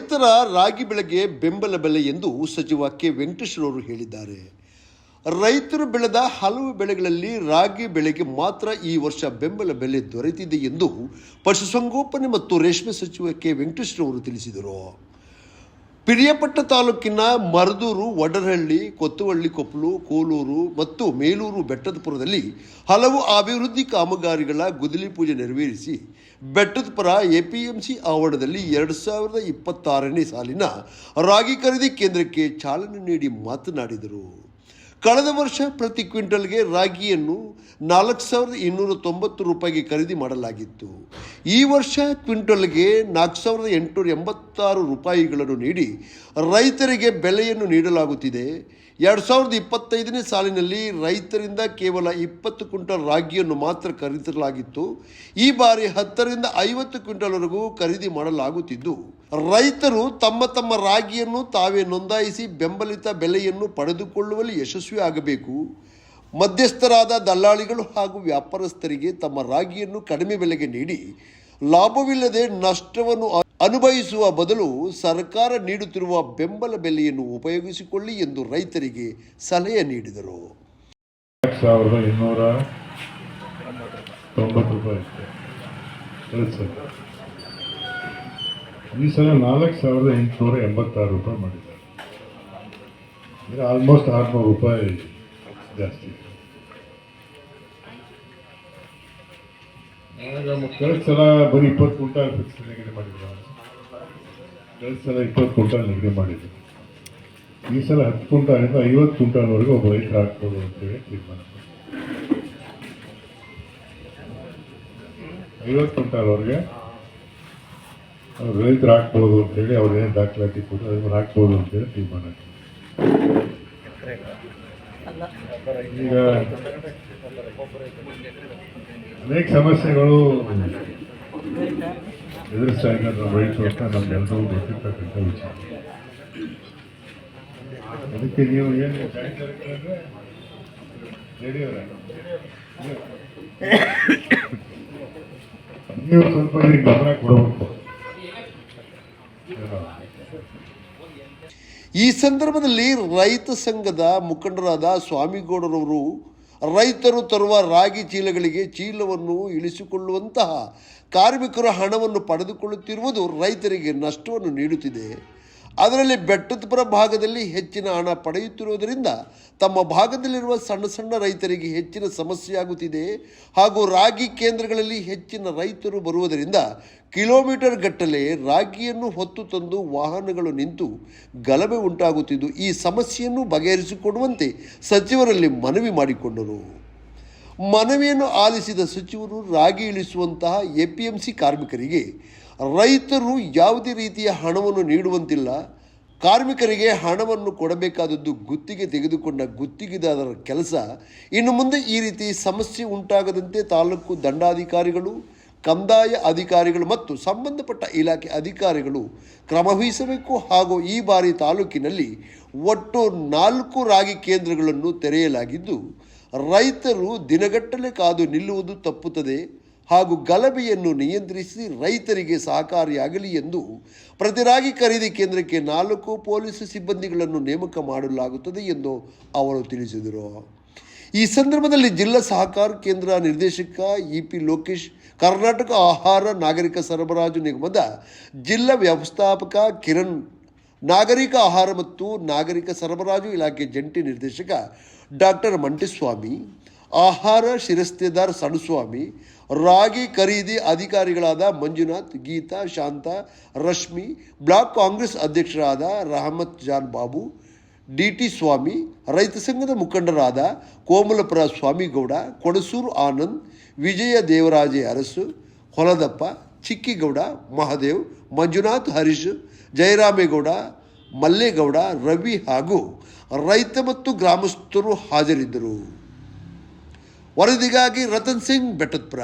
ರೈತರ ರಾಗಿ ಬೆಳೆಗೆ ಬೆಂಬಲ ಬೆಲೆ ಎಂದು ಸಚಿವ ಕೆ ವೆಂಕಟೇಶ್ವರವರು ಹೇಳಿದ್ದಾರೆ. ರೈತರು ಬೆಳೆದ ಹಲವು ಬೆಳೆಗಳಲ್ಲಿ ರಾಗಿ ಬೆಳೆಗೆ ಮಾತ್ರ ಈ ವರ್ಷ ಬೆಂಬಲ ಬೆಲೆ ದೊರೆತಿದೆ ಎಂದು ಪಶುಸಂಗೋಪನೆ ಮತ್ತು ರೇಷ್ಮೆ ಸಚಿವ ಕೆ ವೆಂಕಟೇಶ್ವರವರು ತಿಳಿಸಿದರು. ಪಿರಿಯಾಪಟ್ಟಣ ತಾಲೂಕಿನ ಮರದೂರು, ವಡರಹಳ್ಳಿ, ಕೊತ್ತವಳ್ಳಿ, ಕೊಪ್ಪಲು, ಕೋಲೂರು ಮತ್ತು ಮೇಲೂರು ಬೆಟ್ಟದಪುರದಲ್ಲಿ ಹಲವು ಅಭಿವೃದ್ಧಿ ಕಾಮಗಾರಿಗಳ ಗುದ್ದಲಿ ಪೂಜೆ ನೆರವೇರಿಸಿ ಬೆಟ್ಟದಪುರ ಎಪಿಎಂಸಿ ಆವರಣದಲ್ಲಿ 2026ನೇ ಸಾಲಿನ ರಾಗಿ ಖರೀದಿ ಕೇಂದ್ರಕ್ಕೆ ಚಾಲನೆ ನೀಡಿ ಮಾತನಾಡಿದರು. ಕಳೆದ ವರ್ಷ ಪ್ರತಿ ಕ್ವಿಂಟಲ್ಗೆ ರಾಗಿಯನ್ನು 4,290 ರೂಪಾಯಿಗೆ ಖರೀದಿ ಮಾಡಲಾಗಿತ್ತು. ಈ ವರ್ಷ ಕ್ವಿಂಟಲ್ಗೆ 4,886 ರೂಪಾಯಿಗಳನ್ನು ನೀಡಿ ರೈತರಿಗೆ ಬೆಲೆಯನ್ನು ನೀಡಲಾಗುತ್ತಿದೆ. 2025ನೇ ಸಾಲಿನಲ್ಲಿ ರೈತರಿಂದ ಕೇವಲ 20 ಕ್ವಿಂಟಲ್ ರಾಗಿಯನ್ನು ಮಾತ್ರ ಖರೀದಿಸಲಾಗಿತ್ತು. ಈ ಬಾರಿ 10ರಿಂದ 50 ಕ್ವಿಂಟಲ್ವರೆಗೂ ಖರೀದಿ ಮಾಡಲಾಗುತ್ತಿದ್ದು, ರೈತರು ತಮ್ಮ ರಾಗಿಯನ್ನು ತಾವೇ ನೋಂದಾಯಿಸಿ ಬೆಂಬಲಿತ ಬೆಲೆಯನ್ನು ಪಡೆದುಕೊಳ್ಳುವಲ್ಲಿ ಯಶಸ್ವಿ ಆಗಬೇಕು. ಮಧ್ಯಸ್ಥರಾದ ದಲ್ಲಾಳಿಗಳು ಹಾಗೂ ವ್ಯಾಪಾರಸ್ಥರಿಗೆ ತಮ್ಮ ರಾಗಿಯನ್ನು ಕಡಿಮೆ ಬೆಲೆಗೆ ನೀಡಿ ಲಾಭವಿಲ್ಲದೆ ನಷ್ಟವನ್ನು ಅನುಭವಿಸುವ ಬದಲು ಸರ್ಕಾರ ನೀಡುತ್ತಿರುವ ಬೆಂಬಲ ಬೆಲೆಯನ್ನು ಉಪಯೋಗಿಸಿಕೊಳ್ಳಿ ಎಂದು ರೈತರಿಗೆ ಸಲಹೆ ನೀಡಿದರು. 1290 ರೂಪಾಯಿ ಈ ಸಲ 4,886 ರೂಪಾಯಿ ಮಾಡಿದ್ದಾರೆ. ಅಂದರೆ ಆಲ್ಮೋಸ್ಟ್ 600 ರೂಪಾಯಿ ಜಾಸ್ತಿ. ಕಳೆದ ಸಲ ಬರೀ 20 ಕ್ವಿಂಟಾಲ್ ಫಿಕ್ಸ್ ನಿಗದಿ ಮಾಡಿದ್ರು. ಕಳೆದ ಸಲ 20 ಕ್ವಿಂಟಾಲ್ ನಿಗದಿ ಮಾಡಿದ್ರು. ಈ ಸಲ 10 ಕ್ವಿಂಟಾಲಿಂದ 50 ಕ್ವಿಂಟಾಲ್ವರೆಗೂ ಒಬ್ಬ ರೈತರು ಹಾಕ್ಬೋದು ಅಂತೇಳಿ ತೀರ್ಮಾನ. 50 ಕ್ವಿಂಟಾಲ್ವರೆಗೆ ರೈತರು ಹಾಕ್ಬೋದು ಅಂತೇಳಿ ಅವ್ರೇನು ದಾಖಲಾತಿ ಕೊಟ್ಟು ಅದನ್ನು ಹಾಕ್ಬೋದು ಅಂತೇಳಿ ತೀರ್ಮಾನ. ಈಗ ಅನೇಕ ಸಮಸ್ಯೆಗಳು ಎದುರಿಸ್ತಾ ಇದ್ದಾರೆ ನಮ್ಮ ರೈತರು ಅಂತ ನಮ್ಗೆಲ್ಲರೂ ಗೊತ್ತಿರ್ತಕ್ಕಂಥ ವಿಚಾರ. ಅದಕ್ಕೆ ನೀವು ಏನು ನೀವು ಸ್ವಲ್ಪ ಗಮನ ಕೊಡಬೇಕು. ಈ ಸಂದರ್ಭದಲ್ಲಿ ರೈತ ಸಂಘದ ಮುಖಂಡರಾದ ಸ್ವಾಮಿಗೌಡರವರು ರೈತರು ತರುವ ರಾಗಿ ಚೀಲಗಳಿಗೆ ಚೀಲವನ್ನು ಇಳಿಸಿಕೊಳ್ಳುವಂತಹ ಕಾರ್ಮಿಕರು ಹಣವನ್ನು ಪಡೆದುಕೊಳ್ಳುತ್ತಿರುವುದು ರೈತರಿಗೆ ನಷ್ಟವನ್ನು ನೀಡುತ್ತಿದೆ. ಅದರಲ್ಲಿ ಬೆಟ್ಟದಪುರ ಭಾಗದಲ್ಲಿ ಹೆಚ್ಚಿನ ಹಣ ಪಡೆಯುತ್ತಿರುವುದರಿಂದ ತಮ್ಮ ಭಾಗದಲ್ಲಿರುವ ಸಣ್ಣ ರೈತರಿಗೆ ಹೆಚ್ಚಿನ ಸಮಸ್ಯೆಯಾಗುತ್ತಿದೆ. ಹಾಗೂ ರಾಗಿ ಕೇಂದ್ರಗಳಲ್ಲಿ ಹೆಚ್ಚಿನ ರೈತರು ಬರುವುದರಿಂದ ಕಿಲೋಮೀಟರ್ ಗಟ್ಟಲೆ ರಾಗಿಯನ್ನು ಹೊತ್ತು ತಂದು ವಾಹನಗಳು ನಿಂತು ಗಲಭೆ ಉಂಟಾಗುತ್ತಿದ್ದು, ಈ ಸಮಸ್ಯೆಯನ್ನು ಬಗೆಹರಿಸಿಕೊಡುವಂತೆ ಸಚಿವರಲ್ಲಿ ಮನವಿ ಮಾಡಿಕೊಂಡರು. ಮನವಿಯನ್ನು ಆಲಿಸಿದ ಸಚಿವರು ರಾಗಿ ಇಳಿಸುವಂತಹ ಎಪಿಎಂಸಿ ಕಾರ್ಮಿಕರಿಗೆ ರೈತರು ಯಾವುದೇ ರೀತಿಯ ಹಣವನ್ನು ನೀಡುವಂತಿಲ್ಲ. ಕಾರ್ಮಿಕರಿಗೆ ಹಣವನ್ನು ಕೊಡಬೇಕಾದದ್ದು ಗುತ್ತಿಗೆ ತೆಗೆದುಕೊಂಡ ಗುತ್ತಿಗೆದಾರರ ಕೆಲಸ. ಇನ್ನು ಮುಂದೆ ಈ ರೀತಿ ಸಮಸ್ಯೆ ಉಂಟಾಗದಂತೆ ತಾಲೂಕು ದಂಡಾಧಿಕಾರಿಗಳು, ಕಂದಾಯ ಅಧಿಕಾರಿಗಳು ಮತ್ತು ಸಂಬಂಧಪಟ್ಟ ಇಲಾಖೆ ಅಧಿಕಾರಿಗಳು ಕ್ರಮ ವಹಿಸಬೇಕು. ಹಾಗೂ ಈ ಬಾರಿ ತಾಲೂಕಿನಲ್ಲಿ ಒಟ್ಟು 4 ರಾಗಿ ಕೇಂದ್ರಗಳನ್ನು ತೆರೆಯಲಾಗಿದ್ದು, ರೈತರು ದಿನಗಟ್ಟಲೆ ಕಾದು ನಿಲ್ಲುವುದು ತಪ್ಪುತ್ತದೆ ಹಾಗೂ ಗಲಭೆಯನ್ನು ನಿಯಂತ್ರಿಸಿ ರೈತರಿಗೆ ಸಹಕಾರಿಯಾಗಲಿ ಎಂದು ಪ್ರತಿ ರಾಗಿ ಖರೀದಿ ಕೇಂದ್ರಕ್ಕೆ 4 ಪೊಲೀಸ್ ಸಿಬ್ಬಂದಿಗಳನ್ನು ನೇಮಕ ಮಾಡಲಾಗುತ್ತದೆ ಎಂದು ಅವರು ತಿಳಿಸಿದರು. ಈ ಸಂದರ್ಭದಲ್ಲಿ ಜಿಲ್ಲಾ ಸಹಕಾರ ಕೇಂದ್ರ ನಿರ್ದೇಶಕ ಇಪಿ ಲೋಕೇಶ್, ಕರ್ನಾಟಕ ಆಹಾರ ನಾಗರಿಕ ಸರಬರಾಜು ನಿಗಮದ ಜಿಲ್ಲಾ ವ್ಯವಸ್ಥಾಪಕ ಕಿರಣ್, ನಾಗರಿಕ ಆಹಾರ ಮತ್ತು ನಾಗರಿಕ ಸರಬರಾಜು ಇಲಾಖೆ ಜಂಟಿ ನಿರ್ದೇಶಕ ಡಾಕ್ಟರ್ ಮಂಟೇಸ್ವಾಮಿ, ಆಹಾರ ಶಿರಸ್ತೇದಾರ್ ಸಣಸ್ವಾಮಿ, ರಾಗಿ ಖರೀದಿ ಅಧಿಕಾರಿಗಳಾದ ಮಂಜುನಾಥ್, ಗೀತಾ, ಶಾಂತ, ರಶ್ಮಿ, ಬ್ಲಾಕ್ ಕಾಂಗ್ರೆಸ್ ಅಧ್ಯಕ್ಷರಾದ ರಹಮತ್ ಜಾನ್ ಬಾಬು, ಡಿಟಿ ಸ್ವಾಮಿ, ರೈತ ಸಂಘದ ಮುಖಂಡರಾದ ಕೋಮಲಪುರ ಸ್ವಾಮಿಗೌಡ, ಕೊಡಸೂರು ಆನಂದ್, ವಿಜಯ ದೇವರಾಜೆ ಅರಸು, ಹೊಲದಪ್ಪ, ಚಿಕ್ಕಿಗೌಡ, ಮಹಾದೇವ್, ಮಂಜುನಾಥ್, ಹರೀಶ್, ಜಯರಾಮೇಗೌಡ, ಮಲ್ಲೇಗೌಡ, ರವಿ ಹಾಗೂ ರೈತ ಮತ್ತು ಗ್ರಾಮಸ್ಥರು ಹಾಜರಿದ್ದರು. ವರದಿಗಾಗಿ ರತನ್ ಸಿಂಗ್, ಬೆಟ್ಟದಪುರ.